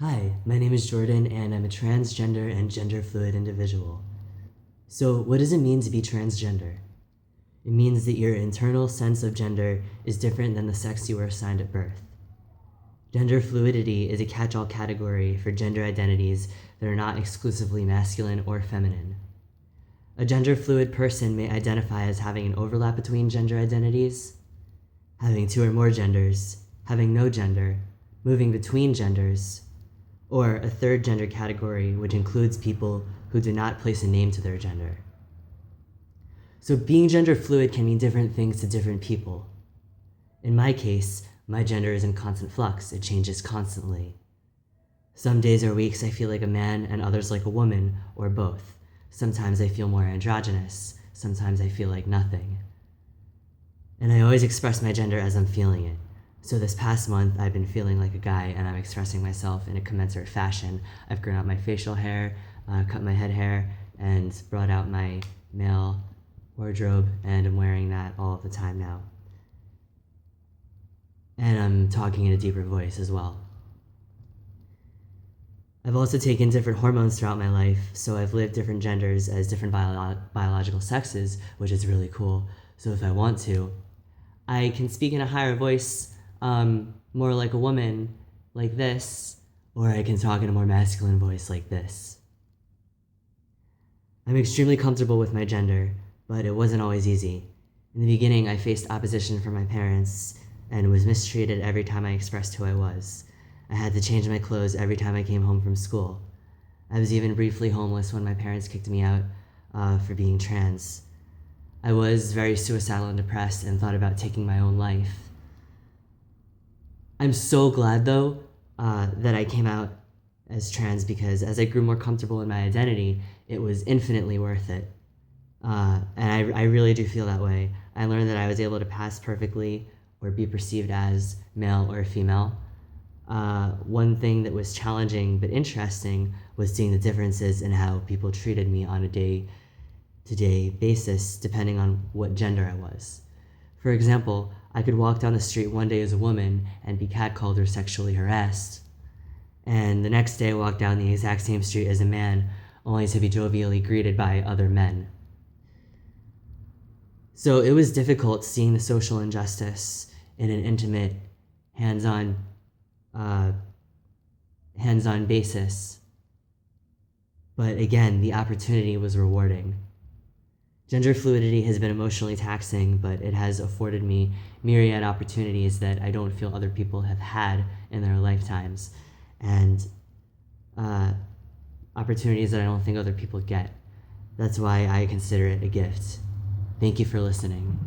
Hi, my name is Jordan, and I'm a transgender and gender fluid individual. So, what does it mean to be transgender? It means that your internal sense of gender is different than the sex you were assigned at birth. Gender fluidity is a catch all category for gender identities that are not exclusively masculine or feminine. A gender fluid person may identify as having an overlap between gender identities, having two or more genders, having no gender, moving between genders, or a third gender category which includes people who do not place a name to their gender. So being gender fluid can mean different things to different people. In my case, my gender is in constant flux. It changes constantly. Some days or weeks I feel like a man and others like a woman, or both. Sometimes I feel more androgynous. Sometimes I feel like nothing. And I always express my gender as I'm feeling it. So this past month, I've been feeling like a guy, and I'm expressing myself in a commensurate fashion. I've grown out my facial hair, cut my head hair, and brought out my male wardrobe, and I'm wearing that all of the time now. And I'm talking in a deeper voice as well. I've also taken different hormones throughout my life, so I've lived different genders as different biological sexes, which is really cool. So if I want to, I can speak in a higher voice, more like a woman, like this, or I can talk in a more masculine voice like this. I'm extremely comfortable with my gender, but it wasn't always easy. In the beginning, I faced opposition from my parents and was mistreated every time I expressed who I was. I had to change my clothes every time I came home from school. I was even briefly homeless when my parents kicked me out for being trans. I was very suicidal and depressed and thought about taking my own life. I'm so glad, though, that I came out as trans, because as I grew more comfortable in my identity, it was infinitely worth it. And I really do feel that way. I learned that I was able to pass perfectly or be perceived as male or female. One thing that was challenging but interesting was seeing the differences in how people treated me on a day-to-day basis depending on what gender I was. For example, I could walk down the street one day as a woman and be catcalled or sexually harassed, and the next day walk down the exact same street as a man, only to be jovially greeted by other men. So it was difficult seeing the social injustice in an intimate, hands-on basis. But again, the opportunity was rewarding. Gender fluidity has been emotionally taxing, but it has afforded me myriad opportunities that I don't feel other people have had in their lifetimes, and opportunities that I don't think other people get. That's why I consider it a gift. Thank you for listening.